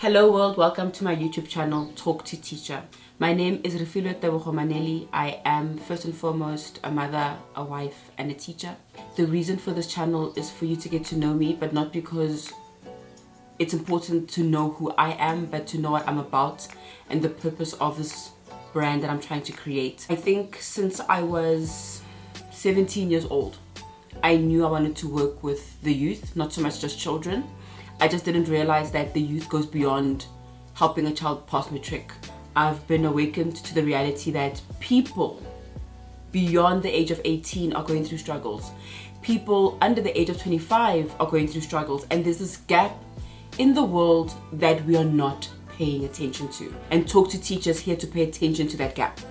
Hello world, welcome to my YouTube channel, TalkToTeacher. My name is Refilwe Maneli. I am first and foremost a mother, a wife, and a teacher. The reason for this channel is for you to get to know me, but not because it's important to know who I am, but to know what I'm about and the purpose of this brand that I'm trying to create. I think since I was 17 years old, I knew I wanted to work with the youth, not so much just children. I just didn't realize that the youth goes beyond helping a child pass matric. I've been awakened to the reality that people beyond the age of 18 are going through struggles. People under the age of 25 are going through struggles, and there's this gap in the world that we are not paying attention to. And TalkToTeacher is here to pay attention to that gap.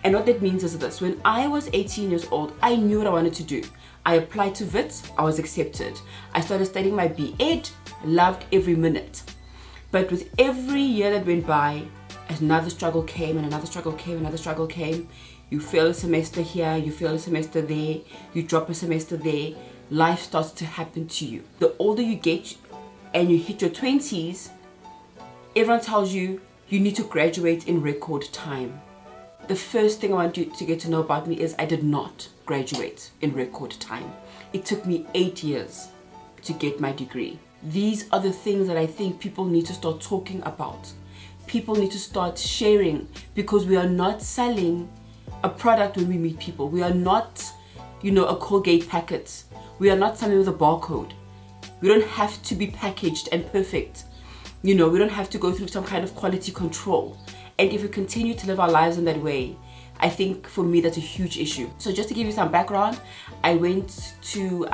And what that means is this: when I was 18 years old, I knew what I wanted to do. I applied to WITS, I was accepted. I started studying my B.Ed, loved every minute. But with every year that went by, another struggle came and another struggle came, another struggle came. You fail a semester here, you fail a semester there, you drop a semester there. Life starts to happen to you. The older you get and you hit your 20s, everyone tells you you need to graduate in record time. The first thing I want you to get to know about me is I did not graduate in record time. It took me 8 years to get my degree. These are the things that I think people need to start talking about. People need to start sharing, because we are not selling a product when we meet people. We are not, a Colgate packet. We are not selling with a barcode. We don't have to be packaged and perfect. We don't have to go through some kind of quality control. And if we continue to live our lives in that way, I think for me that's a huge issue. So just to give you some background, I went to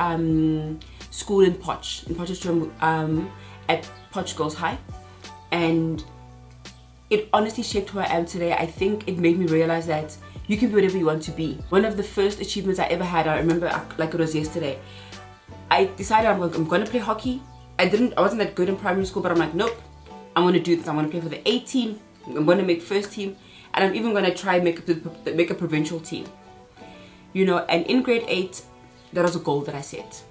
school in Potchefstroom at Potch Girls High, and it honestly shaped who I am today. I think it made me realize that you can be whatever you want to be. One of the first achievements I ever had, I remember like it was yesterday, I decided I'm going to play hockey. I wasn't that good in primary school, but I'm like, nope, I'm going to do this. I'm going to play for the A team. I'm going to make first team, and I'm even going to try make a provincial team. And in grade 8, that was a goal that I set.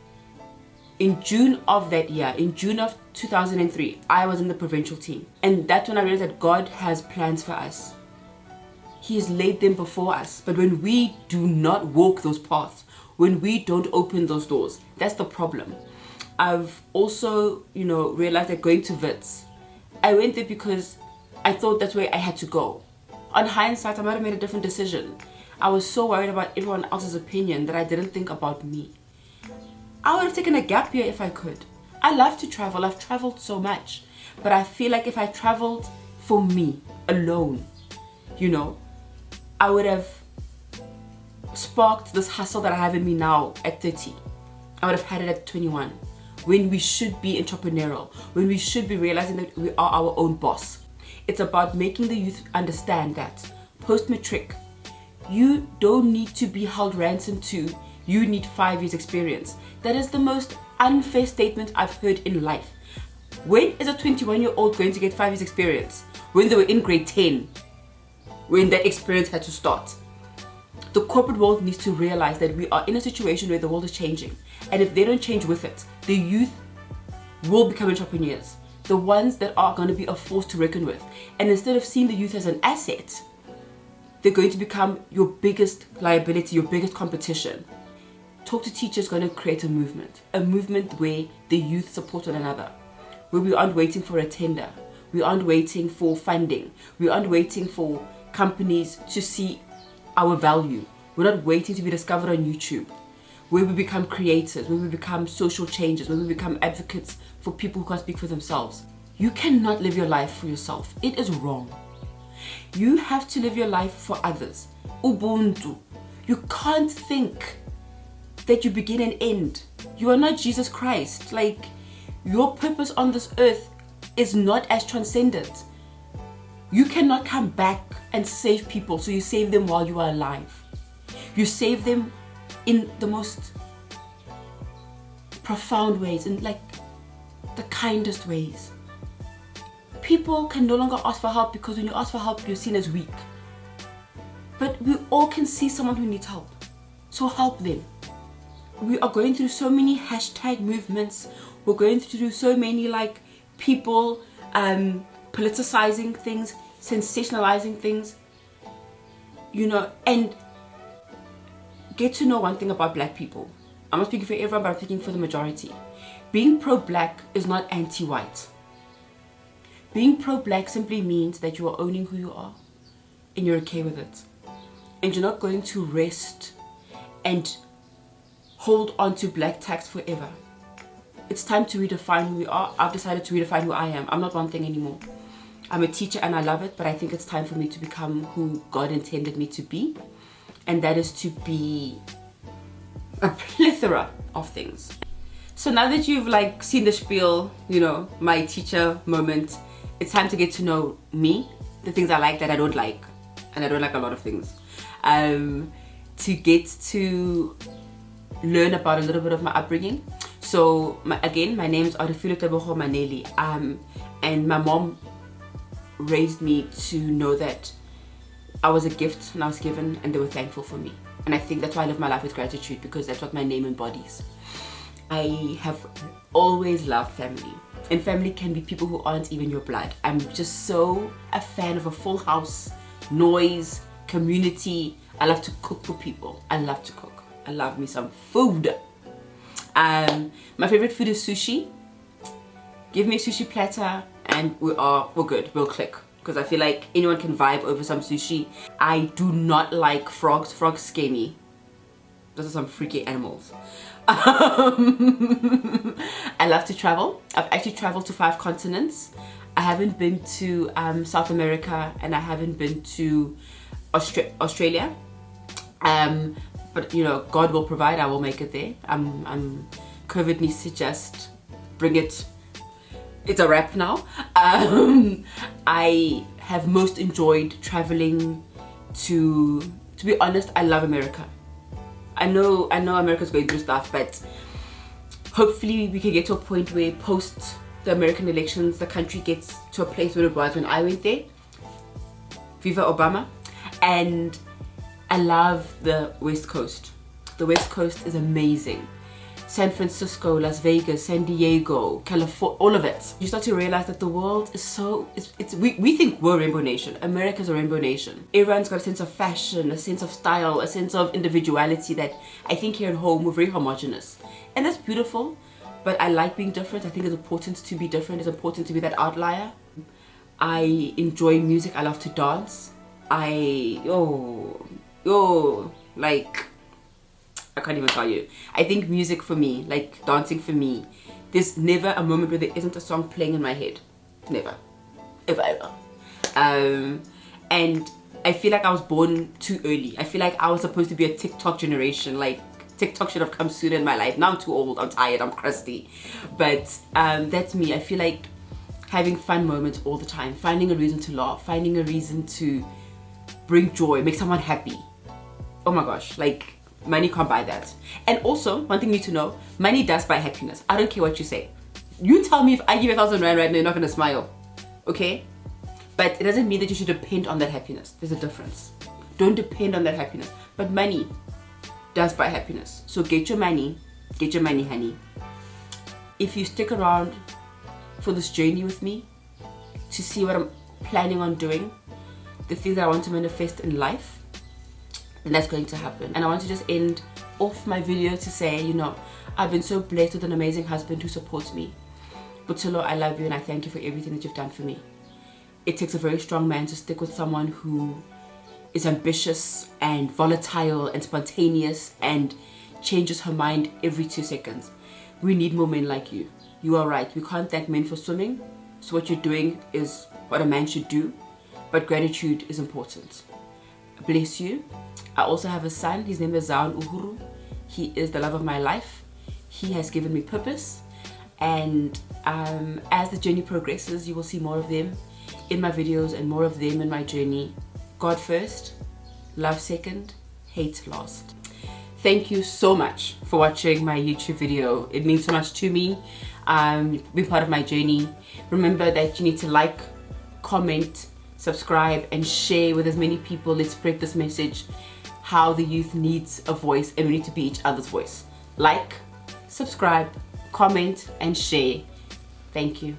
In June of that year, in June of 2003, I was in the provincial team. And that's when I realized that God has plans for us. He has laid them before us. But when we do not walk those paths, when we don't open those doors, that's the problem. I've also, realized that going to WITS, I went there because I thought that's where I had to go. On hindsight, I might have made a different decision. I was so worried about everyone else's opinion that I didn't think about me. I would have taken a gap year if I could. I love to travel. I've traveled so much. But I feel like if I traveled for me, alone, I would have sparked this hustle that I have in me now at 30. I would have had it at 21. When we should be entrepreneurial. When we should be realizing that we are our own boss. It's about making the youth understand that post-matric, you don't need to be held ransom to. You need 5 years experience. That is the most unfair statement I've heard in life. When is a 21-year-old going to get 5 years experience? When they were in grade 10, when that experience had to start. The corporate world needs to realize that we are in a situation where the world is changing. And if they don't change with it, the youth will become entrepreneurs. The ones that are going to be a force to reckon with. And instead of seeing the youth as an asset, they're going to become your biggest liability, your biggest competition. TalkToTeacher is going to create a movement where the youth support one another, where we aren't waiting for a tender, we aren't waiting for funding, we aren't waiting for companies to see our value, we're not waiting to be discovered on YouTube, where we become creators, where we become social changers, where we become advocates for people who can't speak for themselves. You cannot live your life for yourself. It is wrong. You have to live your life for others. Ubuntu. You can't think that you begin and end. You are not Jesus Christ. Your purpose on this earth is not as transcendent. You cannot come back and save people, so you save them while you are alive. You save them in the most profound ways, in the kindest ways. People can no longer ask for help, because when you ask for help, you're seen as weak. But we all can see someone who needs help, so help them. We are going through so many hashtag movements. We're going through so many people politicizing things, sensationalizing things, you know. And get to know one thing about black people. I'm not speaking for everyone, but I'm speaking for the majority. Being pro-black is not anti-white. Being pro-black simply means that you are owning who you are and you're okay with it. And you're not going to rest and hold on to black tax forever. It's time to redefine who we are. I've decided to redefine who I am. I'm not one thing anymore. I'm a teacher and I love it, but I think it's time for me to become who God intended me to be. And that is to be a plethora of things. So now that you've like seen the spiel, you know, my teacher moment, it's time to get to know me, the things I like that I don't like, and I don't like a lot of things. To get to learn about a little bit of my upbringing. So again, my name is Maneli, and my mom raised me to know that I was a gift and I was given, and they were thankful for me. And I think that's why I live my life with gratitude, because that's what my name embodies. I have always loved family, and family can be people who aren't even your blood. I'm just so a fan of a full house, noise, community. I love to cook for people. I love to cook. I love me some food. My favorite food is sushi. Give me a sushi platter and we're good. We'll click. Because I feel like anyone can vibe over some sushi. I do not like frogs. Frogs scare me. Those are some freaky animals. I love to travel. I've actually traveled to 5 continents. I haven't been to South America, and I haven't been to Australia. But you know, God will provide. I will make it there. COVID needs to just bring it. It's a wrap now. I have most enjoyed traveling to be honest, I love America. I know America's going through stuff, but hopefully we can get to a point where post the American elections, the country gets to a place where it was when I went there. Viva Obama. And I love the West Coast. The West Coast is amazing. San Francisco, Las Vegas, San Diego, California, all of it. You start to realize that the world is so, we think we're a rainbow nation. America's a rainbow nation. Everyone's got a sense of fashion, a sense of style, a sense of individuality that I think here at home we're very homogenous. And that's beautiful, but I like being different. I think it's important to be different. It's important to be that outlier. I enjoy music. I love to dance. Like, I can't even tell you. I think music for me, like dancing for me, there's never a moment where there isn't a song playing in my head. Never. Ever. And I feel like I was born too early. I feel like I was supposed to be a TikTok generation. Like, TikTok should have come sooner in my life. Now I'm too old, I'm tired, I'm crusty. But that's me. I feel like having fun moments all the time, finding a reason to laugh, finding a reason to bring joy, make someone happy. Oh my gosh, like, money can't buy that. And also, one thing you need to know, money does buy happiness. I don't care what you say. You tell me if I give you 1,000 rand right now, you're not gonna smile, okay? But it doesn't mean that you should depend on that happiness. There's a difference. Don't depend on that happiness. But money does buy happiness. So get your money, honey. If you stick around for this journey with me to see what I'm planning on doing, the things that I want to manifest in life, and that's going to happen. And I want to just end off my video to say, you know, I've been so blessed with an amazing husband who supports me. Butolo, I love you and I thank you for everything that you've done for me. It takes a very strong man to stick with someone who is ambitious and volatile and spontaneous and changes her mind every 2 seconds. We need more men like you. You are right, we can't thank men for swimming. So what you're doing is what a man should do. But gratitude is important. Bless you. I also have a son. His name is Zaun Uhuru. He is the love of my life. He has given me purpose. And as the journey progresses, you will see more of them in my videos and more of them in my journey. God first, love second, hate last. Thank you so much for watching my YouTube video. It means so much to me. Being part of my journey. Remember that you need to like, comment, subscribe and share with as many people. Let's spread this message, how the youth needs a voice and we need to be each other's voice. Like, subscribe, comment and share. Thank you.